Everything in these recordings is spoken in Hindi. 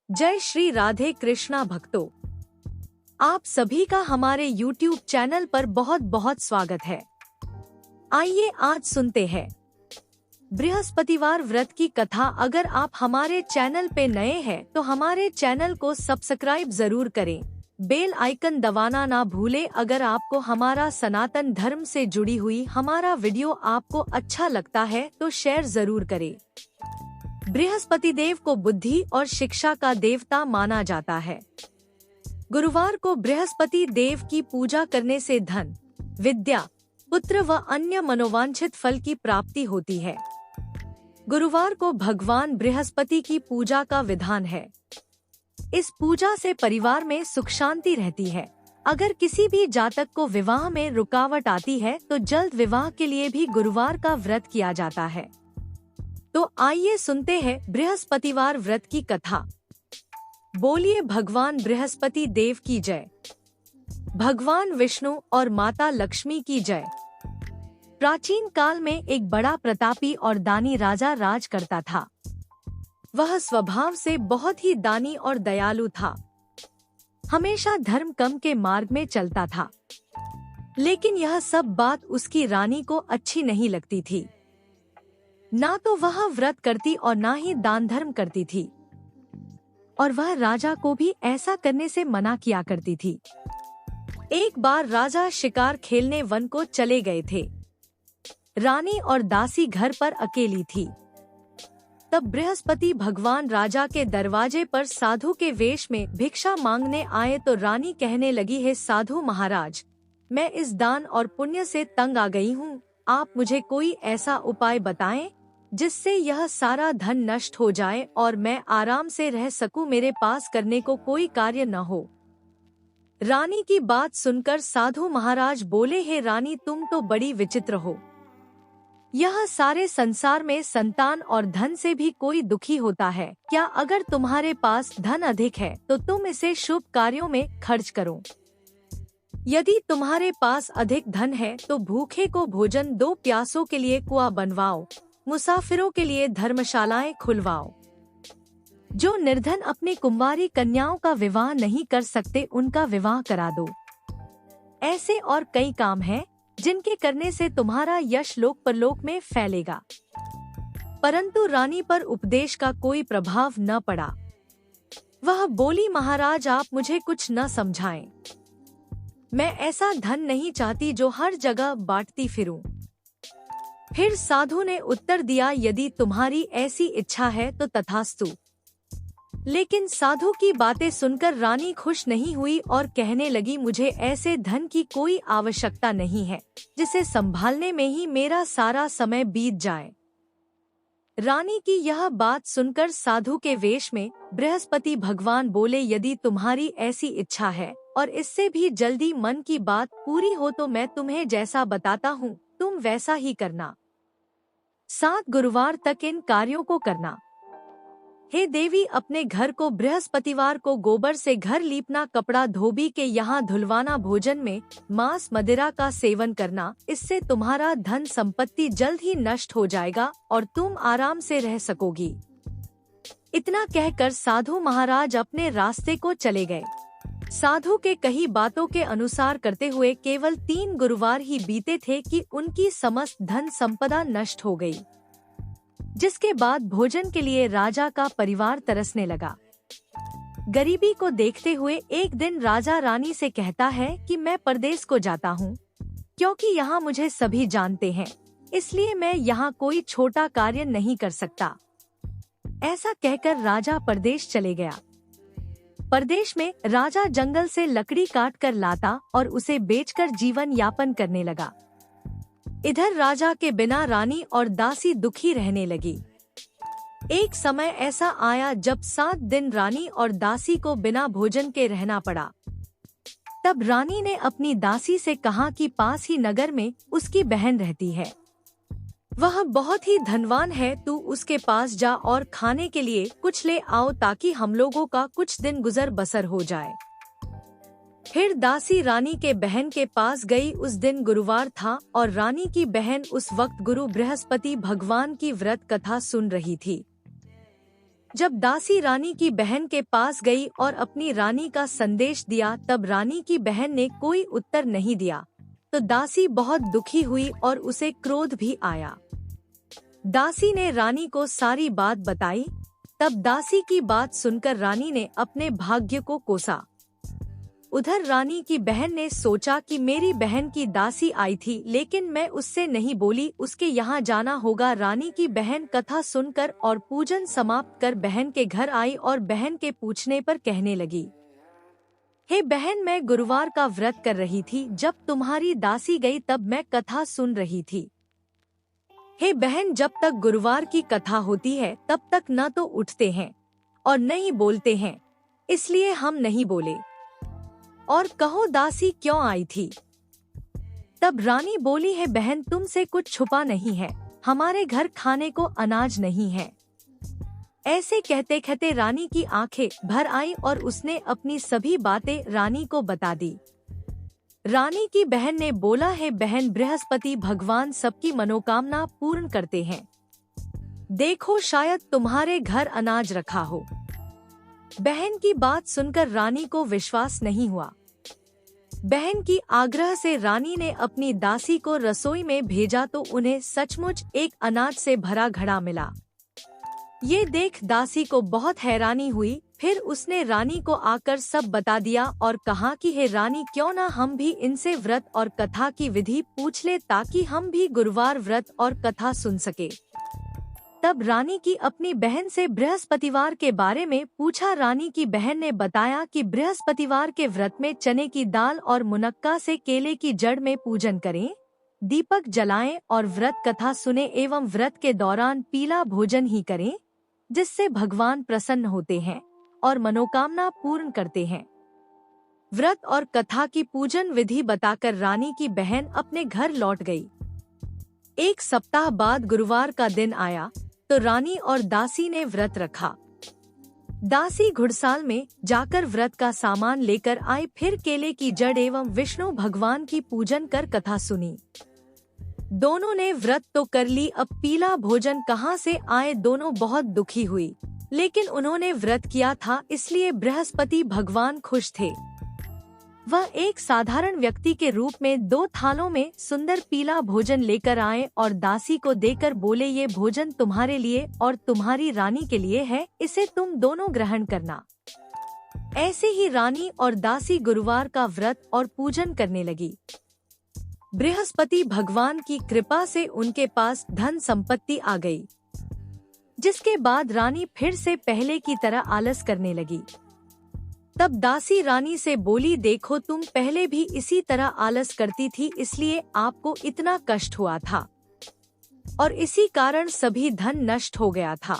जय श्री राधे कृष्णा भक्तों, आप सभी का हमारे YouTube चैनल पर बहुत बहुत स्वागत है। आइए आज सुनते हैं बृहस्पतिवार व्रत की कथा। अगर आप हमारे चैनल पे नए हैं तो हमारे चैनल को सब्सक्राइब जरूर करें, बेल आइकन दबाना ना भूले। अगर आपको हमारा सनातन धर्म से जुड़ी हुई हमारा वीडियो आपको अच्छा लगता है तो शेयर जरूर करें। बृहस्पति देव को बुद्धि और शिक्षा का देवता माना जाता है। गुरुवार को बृहस्पति देव की पूजा करने से धन, विद्या, पुत्र व अन्य मनोवांछित फल की प्राप्ति होती है। गुरुवार को भगवान बृहस्पति की पूजा का विधान है। इस पूजा से परिवार में सुख शांति रहती है। अगर किसी भी जातक को विवाह में रुकावट आती है तो जल्द विवाह के लिए भी गुरुवार का व्रत किया जाता है। तो आइए सुनते हैं बृहस्पतिवार व्रत की कथा। बोलिए भगवान बृहस्पति देव की जय, भगवान विष्णु और माता लक्ष्मी की जय। प्राचीन काल में एक बड़ा प्रतापी और दानी राजा राज करता था। वह स्वभाव से बहुत ही दानी और दयालु था। हमेशा धर्म कर्म के मार्ग में चलता था, लेकिन यह सब बात उसकी रानी को अच्छी नहीं लगती थी। ना तो वह व्रत करती और ना ही दान धर्म करती थी, और वह राजा को भी ऐसा करने से मना किया करती थी। एक बार राजा शिकार खेलने वन को चले गए थे। रानी और दासी घर पर अकेली थी। तब बृहस्पति भगवान राजा के दरवाजे पर साधु के वेश में भिक्षा मांगने आए तो रानी कहने लगी, हे साधु महाराज, मैं इस दान और पुण्य से तंग आ गई हूँ। आप मुझे कोई ऐसा उपाय बताएं जिससे यह सारा धन नष्ट हो जाए और मैं आराम से रह सकूं, मेरे पास करने को कोई कार्य न हो। रानी की बात सुनकर साधु महाराज बोले, हे रानी, तुम तो बड़ी विचित्र हो। यह सारे संसार में संतान और धन से भी कोई दुखी होता है क्या? अगर तुम्हारे पास धन अधिक है तो तुम इसे शुभ कार्यों में खर्च करो। यदि तुम्हारे पास अधिक धन है तो भूखे को भोजन दो, प्यासों के लिए कुआं बनवाओ, मुसाफिरों के लिए धर्मशालाएं खुलवाओ। जो निर्धन अपनी कुंवारी कन्याओं का विवाह नहीं कर सकते उनका विवाह करा दो। ऐसे और कई काम हैं जिनके करने से तुम्हारा यश लोक परलोक में फैलेगा। परंतु रानी पर उपदेश का कोई प्रभाव न पड़ा। वह बोली, महाराज, आप मुझे कुछ न समझाएं। मैं ऐसा धन नहीं चाहती जो हर जगह बांटती फिरूं। फिर साधु ने उत्तर दिया, यदि तुम्हारी ऐसी इच्छा है तो तथास्तु। लेकिन साधु की बातें सुनकर रानी खुश नहीं हुई और कहने लगी, मुझे ऐसे धन की कोई आवश्यकता नहीं है जिसे संभालने में ही मेरा सारा समय बीत जाए। रानी की यह बात सुनकर साधु के वेश में बृहस्पति भगवान बोले, यदि तुम्हारी ऐसी इच्छा है और इससे भी जल्दी मन की बात पूरी हो तो मैं तुम्हें जैसा बताता हूँ तुम वैसा ही करना। 7 गुरुवार तक इन कार्यों को करना। हे देवी, अपने घर को बृहस्पतिवार को गोबर से घर लीपना, कपड़ा धोबी के यहाँ धुलवाना, भोजन में मांस मदिरा का सेवन करना। इससे तुम्हारा धन संपत्ति जल्द ही नष्ट हो जाएगा और तुम आराम से रह सकोगी। इतना कहकर साधु महाराज अपने रास्ते को चले गए। साधु के कई बातों के अनुसार करते हुए केवल 3 गुरुवार ही बीते थे कि उनकी समस्त धन संपदा नष्ट हो गई। जिसके बाद भोजन के लिए राजा का परिवार तरसने लगा। गरीबी को देखते हुए एक दिन राजा रानी से कहता है कि मैं परदेश को जाता हूँ, क्योंकि यहाँ मुझे सभी जानते हैं, इसलिए मैं यहाँ कोई छोटा कार्य नहीं कर सकता। ऐसा कहकर राजा परदेश चले गया। परदेश में राजा जंगल से लकड़ी काट कर लाता और उसे बेचकर जीवन यापन करने लगा। इधर राजा के बिना रानी और दासी दुखी रहने लगी। एक समय ऐसा आया जब 7 दिन रानी और दासी को बिना भोजन के रहना पड़ा। तब रानी ने अपनी दासी से कहा कि पास ही नगर में उसकी बहन रहती है, वह बहुत ही धनवान है, तू उसके पास जा और खाने के लिए कुछ ले आओ ताकि हम लोगों का कुछ दिन गुजर बसर हो जाए। फिर दासी रानी के बहन के पास गई। उस दिन गुरुवार था और रानी की बहन उस वक्त गुरु बृहस्पति भगवान की व्रत कथा सुन रही थी। जब दासी रानी की बहन के पास गई और अपनी रानी का संदेश दिया, तब रानी की बहन ने कोई उत्तर नहीं दिया तो दासी बहुत दुखी हुई और उसे क्रोध भी आया। दासी ने रानी को सारी बात बताई। तब दासी की बात सुनकर रानी ने अपने भाग्य को कोसा। उधर रानी की बहन ने सोचा कि मेरी बहन की दासी आई थी, लेकिन मैं उससे नहीं बोली, उसके यहाँ जाना होगा। रानी की बहन कथा सुनकर और पूजन समाप्त कर बहन के घर आई और बहन के पूछने पर कहने लगी, हे बहन, मैं गुरुवार का व्रत कर रही थी। जब तुम्हारी दासी गई तब मैं कथा सुन रही थी। हे बहन, जब तक गुरुवार की कथा होती है तब तक न तो उठते हैं और न ही बोलते हैं, इसलिए हम नहीं बोले। और कहो दासी क्यों आई थी? तब रानी बोली, है बहन, तुमसे कुछ छुपा नहीं है, हमारे घर खाने को अनाज नहीं है। ऐसे कहते कहते रानी की आंखें भर आई और उसने अपनी सभी बातें रानी को बता दी। रानी की बहन ने बोला, है बहन, बृहस्पति भगवान सबकी मनोकामना पूर्ण करते हैं। देखो शायद तुम्हारे घर अनाज रखा हो। बहन की बात सुनकर रानी को विश्वास नहीं हुआ। बहन की आग्रह से रानी ने अपनी दासी को रसोई में भेजा तो उन्हें सचमुच एक अनाज से भरा घड़ा मिला। ये देख दासी को बहुत हैरानी हुई। फिर उसने रानी को आकर सब बता दिया और कहा कि हे रानी, क्यों ना हम भी इनसे व्रत और कथा की विधि पूछ ले, ताकि हम भी गुरुवार व्रत और कथा सुन सके। तब रानी की अपनी बहन से बृहस्पतिवार के बारे में पूछा। रानी की बहन ने बताया कि बृहस्पतिवार के व्रत में चने की दाल और मुनक्का से केले की जड़ में पूजन करें, दीपक जलाएं और व्रत कथा सुने एवं व्रत के दौरान पीला भोजन ही करें, जिससे भगवान प्रसन्न होते हैं और मनोकामना पूर्ण करते हैं। व्रत और कथा की पूजन विधि बताकर रानी की बहन अपने घर लौट गई। एक सप्ताह बाद गुरुवार का दिन आया तो रानी और दासी ने व्रत रखा। दासी घुड़साल में जाकर व्रत का सामान लेकर आई, फिर केले की जड़ एवं विष्णु भगवान की पूजन कर कथा सुनी। दोनों ने व्रत तो कर ली, अब पीला भोजन कहाँ से आए? दोनों बहुत दुखी हुई, लेकिन उन्होंने व्रत किया था इसलिए बृहस्पति भगवान खुश थे। वह एक साधारण व्यक्ति के रूप में 2 थालों में सुंदर पीला भोजन लेकर आए और दासी को देकर बोले, ये भोजन तुम्हारे लिए और तुम्हारी रानी के लिए है, इसे तुम दोनों ग्रहण करना। ऐसे ही रानी और दासी गुरुवार का व्रत और पूजन करने लगी। बृहस्पति भगवान की कृपा से उनके पास धन संपत्ति आ गई, जिसके बाद रानी फिर से पहले की तरह आलस करने लगी। तब दासी रानी से बोली, देखो तुम पहले भी इसी तरह आलस करती थी, इसलिए आपको इतना कष्ट हुआ था और इसी कारण सभी धन नष्ट हो गया था।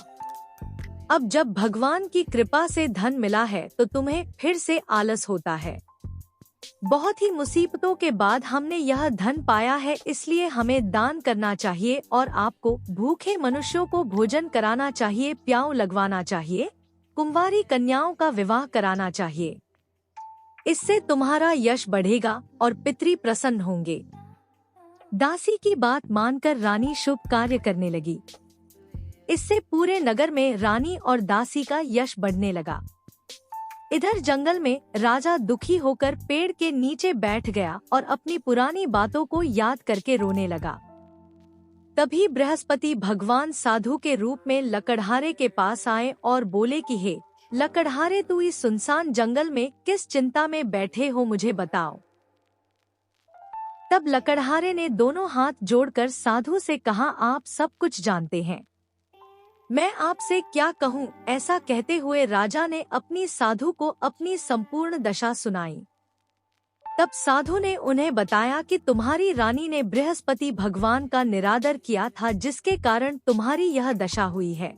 अब जब भगवान की कृपा से धन मिला है तो तुम्हें फिर से आलस होता है। बहुत ही मुसीबतों के बाद हमने यह धन पाया है, इसलिए हमें दान करना चाहिए और आपको भूखे मनुष्यों को भोजन कराना चाहिए, प्याऊ लगवाना चाहिए, कुंवारी कन्याओं का विवाह कराना चाहिए। इससे तुम्हारा यश बढ़ेगा और पितृ प्रसन्न होंगे। दासी की बात मानकर रानी शुभ कार्य करने लगी। इससे पूरे नगर में रानी और दासी का यश बढ़ने लगा। इधर जंगल में राजा दुखी होकर पेड़ के नीचे बैठ गया और अपनी पुरानी बातों को याद करके रोने लगा। तभी बृहस्पति भगवान साधु के रूप में लकड़हारे के पास आए और बोले कि हे लकड़हारे, तू इस सुनसान जंगल में किस चिंता में बैठे हो, मुझे बताओ। तब लकड़हारे ने दोनों हाथ जोड़कर साधु से कहा, आप सब कुछ जानते हैं, मैं आपसे क्या कहूँ। ऐसा कहते हुए राजा ने अपनी साधु को अपनी संपूर्ण दशा सुनाई। तब साधु ने उन्हें बताया कि तुम्हारी रानी ने बृहस्पति भगवान का निरादर किया था, जिसके कारण तुम्हारी यह दशा हुई है।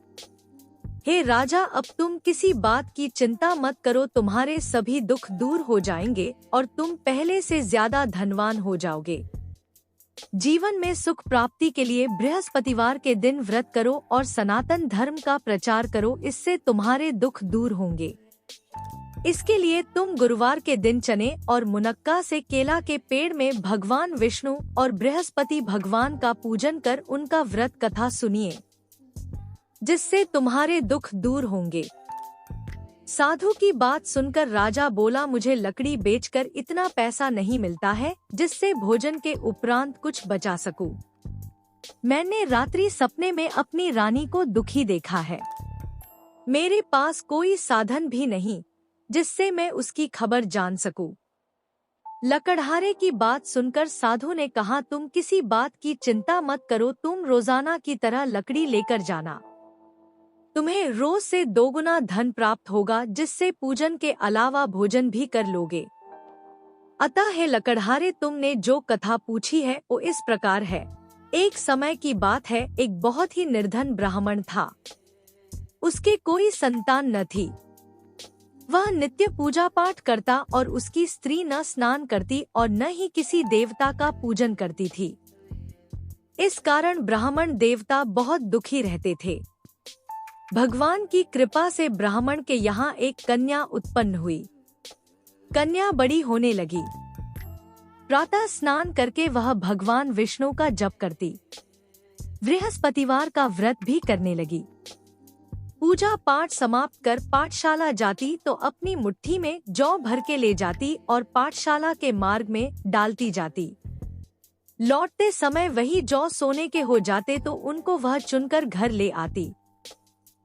हे राजा, अब तुम किसी बात की चिंता मत करो, तुम्हारे सभी दुख दूर हो जाएंगे और तुम पहले से ज्यादा धनवान हो जाओगे। जीवन में सुख प्राप्ति के लिए बृहस्पतिवार के दिन व्रत करो और सनातन धर्म का प्रचार करो, इससे तुम्हारे दुख दूर होंगे। इसके लिए तुम गुरुवार के दिन चने और मुनक्का से केला के पेड़ में भगवान विष्णु और बृहस्पति भगवान का पूजन कर उनका व्रत कथा सुनिए। जिससे तुम्हारे दुख दूर होंगे। साधु की बात सुनकर राजा बोला, मुझे लकड़ी बेचकर इतना पैसा नहीं मिलता है जिससे भोजन के उपरांत कुछ बचा सकूं। मैंने रात्रि सपने में अपनी रानी को दुखी देखा है। मेरे पास कोई साधन भी नहीं जिससे मैं उसकी खबर जान सकूं। लकड़हारे की बात सुनकर साधु ने कहा, तुम किसी बात की चिंता मत करो, तुम रोजाना की तरह लकड़ी लेकर जाना। तुम्हें रोज से दोगुना धन प्राप्त होगा, जिससे पूजन के अलावा भोजन भी कर लोगे। अतः हे लकड़हारे, तुमने जो कथा पूछी है वो इस प्रकार है। एक समय की बात है, एक बहुत ही निर्धन ब्राह्मण था। उसके कोई संतान न थी। वह नित्य पूजा पाठ करता और उसकी स्त्री न स्नान करती और न ही किसी देवता का पूजन करती थी। इस कारण ब्राह्मण देवता बहुत दुखी रहते थे। भगवान की कृपा से ब्राह्मण के यहाँ एक कन्या उत्पन्न हुई। कन्या बड़ी होने लगी। प्रातः स्नान करके वह भगवान विष्णु का जप करती, बृहस्पतिवार का व्रत भी करने लगी। पूजा पाठ समाप्त कर पाठशाला जाती तो अपनी मुट्ठी में जौ भर के ले जाती और पाठशाला के मार्ग में डालती जाती। लौटते समय वही जौ सोने के हो जाते तो उनको वह चुनकर घर ले आती।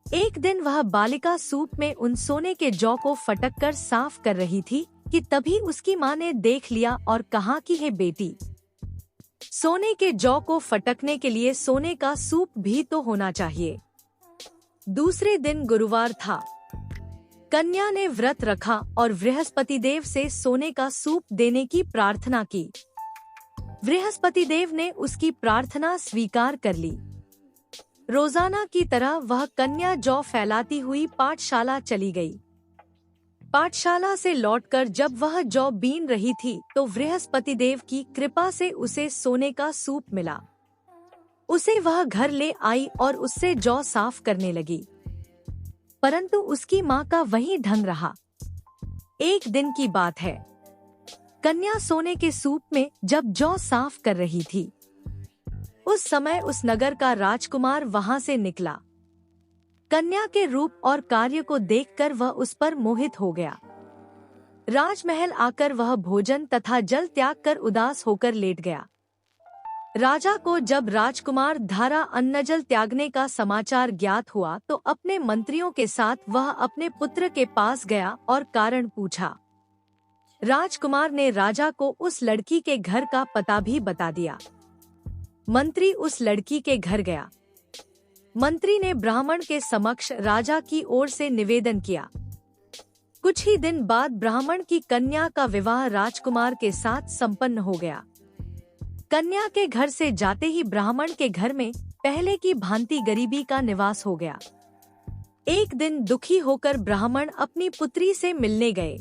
एक दिन वह बालिका सूप में उन सोने के जौ को फटक कर साफ कर रही थी कि तभी उसकी माँ ने देख लिया और कहा कि हे बेटी, सोने के जौ को फटकने के लिए सोने का सूप भी तो होना चाहिए। दूसरे दिन गुरुवार था। कन्या ने व्रत रखा और बृहस्पति देव से सोने का सूप देने की प्रार्थना की। बृहस्पति देव ने उसकी प्रार्थना स्वीकार कर ली। रोजाना की तरह वह कन्या जौ फैलाती हुई पाठशाला चली गई। पाठशाला से लौटकर जब वह जौ बीन रही थी तो बृहस्पति देव की कृपा से उसे सोने का सूप मिला। उसे वह घर ले आई और उससे जौ साफ करने लगी, परंतु उसकी माँ का वही ढंग रहा। एक दिन की बात है, कन्या सोने के सूप में जब जौ साफ कर रही थी, उस समय उस नगर का राजकुमार वहां से निकला। कन्या के रूप और कार्य को देखकर वह उस पर मोहित हो गया। राजमहल आकर वह भोजन तथा जल त्याग कर उदास होकर लेट गया। राजा को जब राजकुमार धारा अन्न जल त्यागने का समाचार ज्ञात हुआ तो अपने मंत्रियों के साथ वह अपने पुत्र के पास गया और कारण पूछा। राजकुमार ने राजा को उस लड़की के घर का पता भी बता दिया। मंत्री उस लड़की के घर गया। मंत्री ने ब्राह्मण के समक्ष राजा की ओर से निवेदन किया। कुछ ही दिन बाद ब्राह्मण की कन्या का विवाह राजकुमार के साथ संपन्न हो गया। कन्या के घर से जाते ही ब्राह्मण के घर में पहले की भांति गरीबी का निवास हो गया। एक दिन दुखी होकर ब्राह्मण अपनी पुत्री से मिलने गए।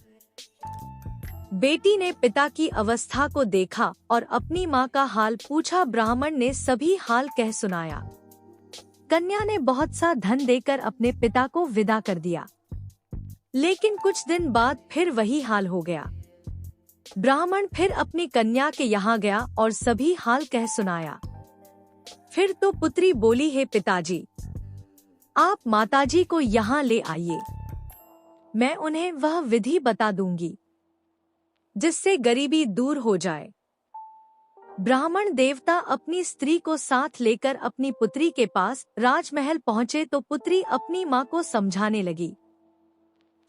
बेटी ने पिता की अवस्था को देखा और अपनी माँ का हाल पूछा। ब्राह्मण ने सभी हाल कह सुनाया। कन्या ने बहुत सा धन देकर अपने पिता को विदा कर दिया, लेकिन कुछ दिन बाद फिर वही हाल हो गया। ब्राह्मण फिर अपनी कन्या के यहाँ गया और सभी हाल कह सुनाया। फिर तो पुत्री बोली, हे पिताजी, आप माताजी को यहाँ ले आइए, मैं उन्हें वह विधि बता दूंगी जिससे गरीबी दूर हो जाए। ब्राह्मण देवता अपनी स्त्री को साथ लेकर अपनी पुत्री के पास राजमहल पहुँचे तो पुत्री अपनी माँ को समझाने लगी,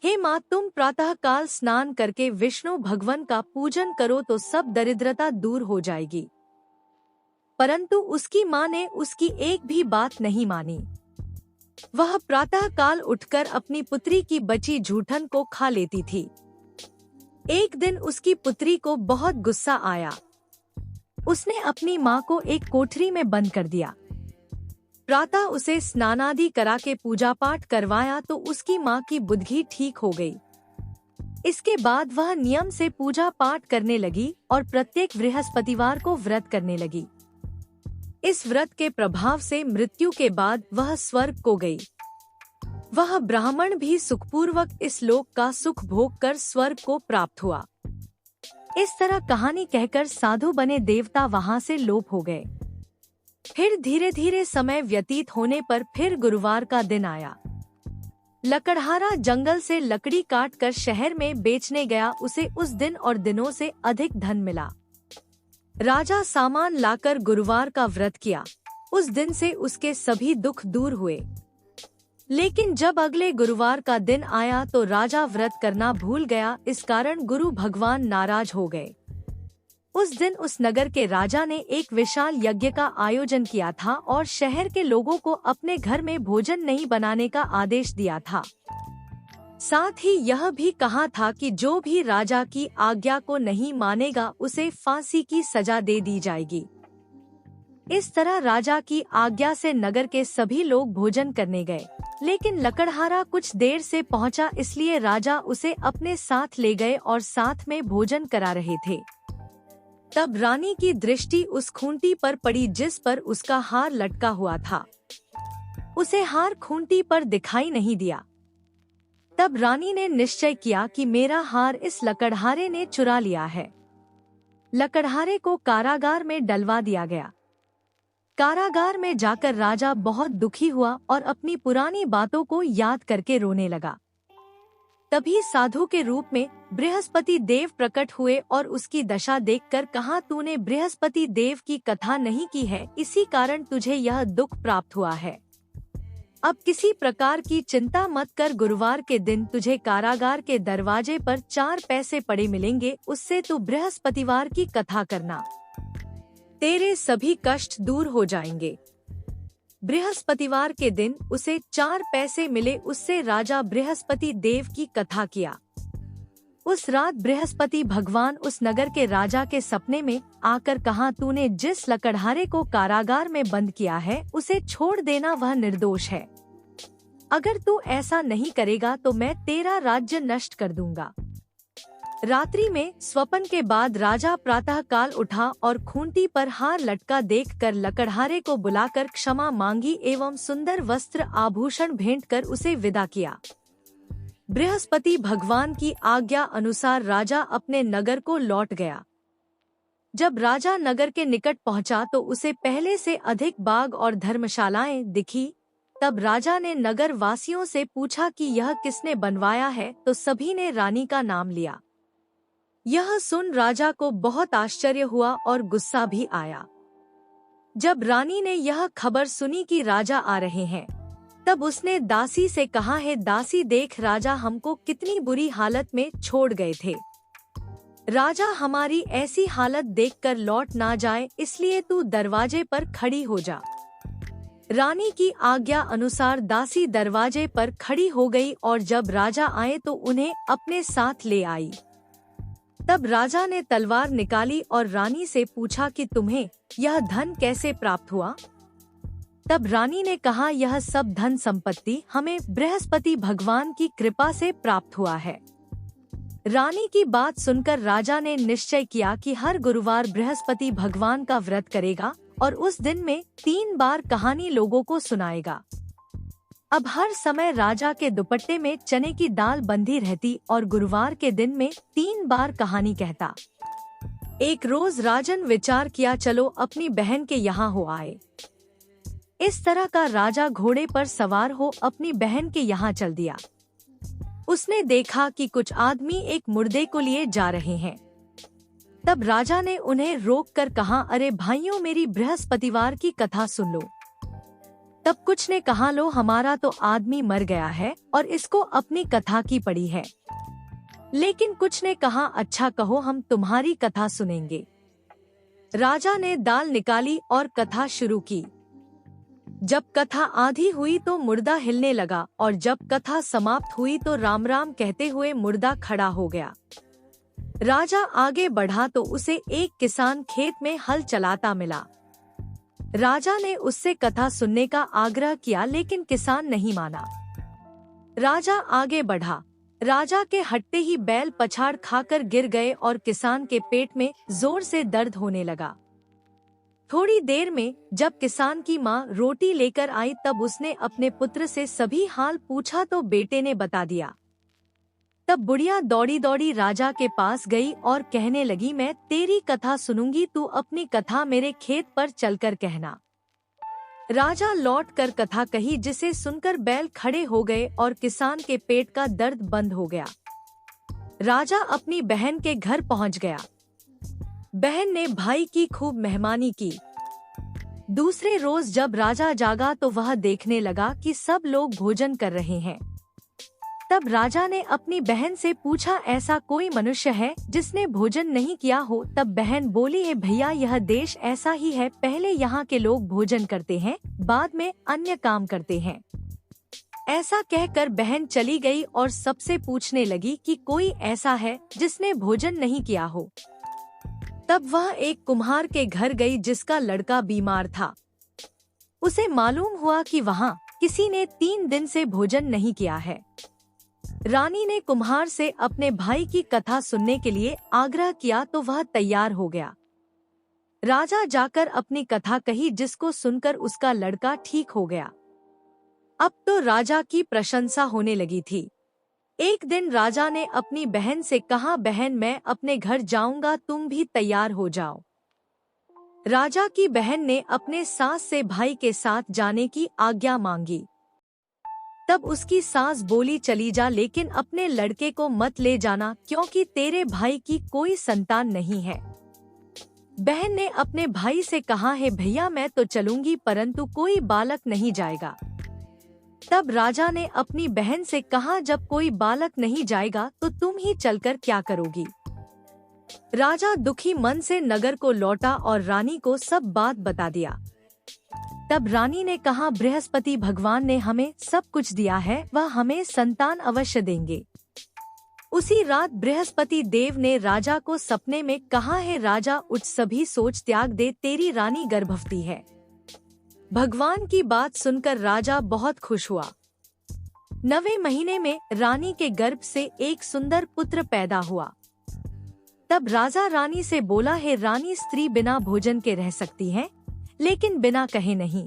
हे माँ, तुम प्रातः काल स्नान करके विष्णु भगवान का पूजन करो तो सब दरिद्रता दूर हो जाएगी। परंतु उसकी माँ ने उसकी एक भी बात नहीं मानी। वह प्रातः काल उठकर अपनी पुत्री की बची जूठन को खा लेती थी। एक दिन उसकी पुत्री को बहुत गुस्सा आया। उसने अपनी माँ को एक कोठरी में बंद कर दिया। प्रातः उसे स्नानादि करा के पूजा पाठ करवाया तो उसकी माँ की बुद्धि ठीक हो गई। इसके बाद वह नियम से पूजा पाठ करने लगी और प्रत्येक बृहस्पतिवार को व्रत करने लगी। इस व्रत के प्रभाव से मृत्यु के बाद वह स्वर्ग को गई। वह ब्राह्मण भी सुखपूर्वक इस लोक का सुख भोग कर स्वर्ग को प्राप्त हुआ। इस तरह कहानी कहकर साधु बने देवता वहां से लोप हो गए। फिर धीरे धीरे समय व्यतीत होने पर फिर गुरुवार का दिन आया। लकड़हारा जंगल से लकड़ी काट कर शहर में बेचने गया। उसे उस दिन और दिनों से अधिक धन मिला। राजा सामान लाकर गुरुवार का व्रत किया। उस दिन से उसके सभी दुख दूर हुए। लेकिन जब अगले गुरुवार का दिन आया तो राजा व्रत करना भूल गया। इस कारण गुरु भगवान नाराज हो गए। उस दिन उस नगर के राजा ने एक विशाल यज्ञ का आयोजन किया था और शहर के लोगों को अपने घर में भोजन नहीं बनाने का आदेश दिया था। साथ ही यह भी कहा था कि जो भी राजा की आज्ञा को नहीं मानेगा उसे फांसी की सजा दे दी जाएगी। इस तरह राजा की आज्ञा से नगर के सभी लोग भोजन करने गए। लेकिन लकड़हारा कुछ देर से पहुंचा, इसलिए राजा उसे अपने साथ ले गए और साथ में भोजन करा रहे थे। तब रानी की दृष्टि उस खूंटी पर पड़ी जिस पर उसका हार लटका हुआ था। उसे हार खूंटी पर दिखाई नहीं दिया। तब रानी ने निश्चय किया कि मेरा हार इस लकड़हारे ने चुरा लिया है। लकड़हारे को कारागार में डलवा दिया गया। कारागार में जाकर राजा बहुत दुखी हुआ और अपनी पुरानी बातों को याद करके रोने लगा। तभी साधु के रूप में बृहस्पति देव प्रकट हुए और उसकी दशा देखकर कहा, तूने बृहस्पति देव की कथा नहीं की है, इसी कारण तुझे यह दुख प्राप्त हुआ है। अब किसी प्रकार की चिंता मत कर। गुरुवार के दिन तुझे कारागार के दरवाजे पर 4 पैसे पड़े मिलेंगे। उससे तू बृहस्पतिवार की कथा करना, तेरे सभी कष्ट दूर हो जाएंगे। बृहस्पतिवार के दिन उसे 4 पैसे मिले। उससे राजा बृहस्पति देव की कथा किया। उस रात बृहस्पति भगवान उस नगर के राजा के सपने में आकर कहा, तूने जिस लकड़हारे को कारागार में बंद किया है उसे छोड़ देना, वह निर्दोष है। अगर तू ऐसा नहीं करेगा तो मैं तेरा राज्य नष्ट कर दूंगा। रात्रि में स्वप्न के बाद राजा प्रातः काल उठा और खूंटी पर हार लटका देखकर लकड़हारे को बुलाकर क्षमा मांगी एवं सुंदर वस्त्र आभूषण भेंट कर उसे विदा किया। बृहस्पति भगवान की आज्ञा अनुसार राजा अपने नगर को लौट गया। जब राजा नगर के निकट पहुंचा तो उसे पहले से अधिक बाग और धर्मशालाएं दिखी। तब राजा ने नगर वासियों से पूछा कि यह किसने बनवाया है, तो सभी ने रानी का नाम लिया। यह सुन राजा को बहुत आश्चर्य हुआ और गुस्सा भी आया। जब रानी ने यह खबर सुनी कि राजा आ रहे हैं, तब उसने दासी से कहा, है दासी देख, राजा हमको कितनी बुरी हालत में छोड़ गए थे। राजा हमारी ऐसी हालत देखकर लौट ना जाए, इसलिए तू दरवाजे पर खड़ी हो जा। रानी की आज्ञा अनुसार दासी दरवाजे पर खड़ी हो गई और जब राजा आए तो उन्हें अपने साथ ले आई। तब राजा ने तलवार निकाली और रानी से पूछा कि तुम्हें यह धन कैसे प्राप्त हुआ। तब रानी ने कहा, यह सब धन संपत्ति हमें बृहस्पति भगवान की कृपा से प्राप्त हुआ है। रानी की बात सुनकर राजा ने निश्चय किया कि हर गुरुवार बृहस्पति भगवान का व्रत करेगा और उस दिन में 3 बार कहानी लोगों को सुनाएगा। अब हर समय राजा के दुपट्टे में चने की दाल बंधी रहती और गुरुवार के दिन में 3 बार कहानी कहता। एक रोज राजन विचार किया, चलो अपनी बहन के यहाँ हो आए। इस तरह का राजा घोड़े पर सवार हो अपनी बहन के यहाँ चल दिया। उसने देखा कि कुछ आदमी एक मुर्दे को लिए जा रहे हैं। तब राजा ने उन्हें रोककर कहा, अरे भाइयों, मेरी बृहस्पतिवार की कथा सुन लो। तब कुछ ने कहा, लो हमारा तो आदमी मर गया है और इसको अपनी कथा की पड़ी है। लेकिन कुछ ने कहा, अच्छा कहो, हम तुम्हारी कथा सुनेंगे। राजा ने दाल निकाली और कथा शुरू की। जब कथा आधी हुई तो मुर्दा हिलने लगा और जब कथा समाप्त हुई तो राम राम कहते हुए मुर्दा खड़ा हो गया। राजा आगे बढ़ा तो उसे एक किसान खेत में हल चलाता मिला। राजा ने उससे कथा सुनने का आग्रह किया, लेकिन किसान नहीं माना। राजा आगे बढ़ा। राजा के हटते ही बैल पछाड़ खाकर गिर गए और किसान के पेट में जोर से दर्द होने लगा। थोड़ी देर में जब किसान की माँ रोटी लेकर आई तब उसने अपने पुत्र से सभी हाल पूछा तो बेटे ने बता दिया। तब बुढ़िया दौड़ी दौड़ी राजा के पास गई और कहने लगी, मैं तेरी कथा सुनूंगी, तू अपनी कथा मेरे खेत पर चलकर कहना। राजा लौट कर कथा कही, जिसे सुनकर बैल खड़े हो गए और किसान के पेट का दर्द बंद हो गया। राजा अपनी बहन के घर पहुंच गया। बहन ने भाई की खूब मेहमानी की। दूसरे रोज जब राजा जागा तो वह देखने लगा कि सब लोग भोजन कर रहे हैं। तब राजा ने अपनी बहन से पूछा, ऐसा कोई मनुष्य है जिसने भोजन नहीं किया हो? तब बहन बोली, है भैया, यह देश ऐसा ही है, पहले यहाँ के लोग भोजन करते हैं, बाद में अन्य काम करते हैं। ऐसा कहकर बहन चली गई और सबसे पूछने लगी कि कोई ऐसा है जिसने भोजन नहीं किया हो। तब वह एक कुम्हार के घर गई जिसका लड़का बीमार था। उसे मालूम हुआ कि वहाँ किसी ने 3 दिन से भोजन नहीं किया है। रानी ने कुम्हार से अपने भाई की कथा सुनने के लिए आग्रह किया तो वह तैयार हो गया। राजा जाकर अपनी कथा कही, जिसको सुनकर उसका लड़का ठीक हो गया। अब तो राजा की प्रशंसा होने लगी थी। एक दिन राजा ने अपनी बहन से कहा, बहन, मैं अपने घर जाऊंगा, तुम भी तैयार हो जाओ। राजा की बहन ने अपने सास से भाई के साथ जाने की आज्ञा मांगी। तब उसकी सास बोली, चली जा, लेकिन अपने लड़के को मत ले जाना, क्योंकि तेरे भाई की कोई संतान नहीं है। बहन ने अपने भाई से कहा, है भैया, मैं तो चलूंगी, परंतु कोई बालक नहीं जाएगा। तब राजा ने अपनी बहन से कहा, जब कोई बालक नहीं जाएगा तो तुम ही चलकर क्या करोगी? राजा दुखी मन से नगर को लौटा और रानी को सब बात बता दिया। तब रानी ने कहा, बृहस्पति भगवान ने हमें सब कुछ दिया है, वह हमें संतान अवश्य देंगे। उसी रात बृहस्पति देव ने राजा को सपने में कहा, है राजा, उठ, सभी सोच त्याग दे, तेरी रानी गर्भवती है। भगवान की बात सुनकर राजा बहुत खुश हुआ। 9वें महीने में रानी के गर्भ से एक सुंदर पुत्र पैदा हुआ। तब राजा रानी से बोला, है रानी, स्त्री बिना भोजन के रह सकती है, लेकिन बिना कहे नहीं।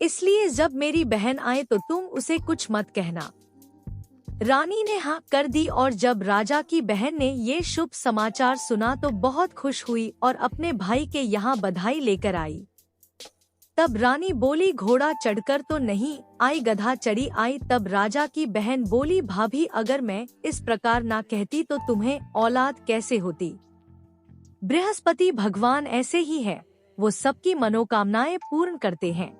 इसलिए जब मेरी बहन आए तो तुम उसे कुछ मत कहना। रानी ने हाँ कर दी और जब राजा की बहन ने ये शुभ समाचार सुना तो बहुत खुश हुई और अपने भाई के यहाँ बधाई लेकर आई। तब रानी बोली, घोड़ा चढ़कर तो नहीं आई, गधा चढ़ी आई। तब राजा की बहन बोली, भाभी, अगर मैं इस प्रकार ना कहती तो तुम्हें औलाद कैसे होती? बृहस्पति भगवान ऐसे ही है, वो सबकी मनोकामनाएं पूर्ण करते हैं।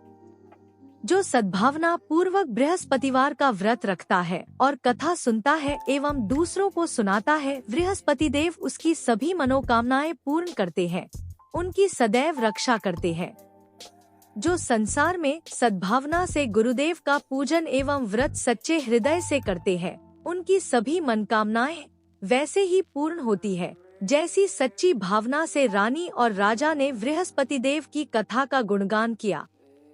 जो सद्भावना पूर्वक बृहस्पतिवार का व्रत रखता है और कथा सुनता है एवं दूसरों को सुनाता है, बृहस्पति देव उसकी सभी मनोकामनाएं पूर्ण करते हैं, उनकी सदैव रक्षा करते हैं। जो संसार में सद्भावना से गुरुदेव का पूजन एवं व्रत सच्चे हृदय से करते हैं, उनकी सभी मनोकामनाएं वैसे ही पूर्ण होती है जैसी सच्ची भावना से रानी और राजा ने बृहस्पति देव की कथा का गुणगान किया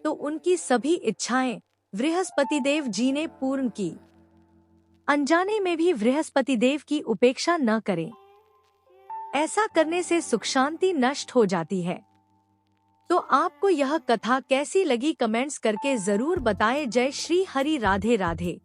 तो उनकी सभी इच्छाएं बृहस्पति देव जी ने पूर्ण की। अनजाने में भी बृहस्पति देव की उपेक्षा न करें, ऐसा करने से सुख शांति नष्ट हो जाती है। तो आपको यह कथा कैसी लगी कमेंट्स करके जरूर बताएं। जय श्री हरि, राधे राधे।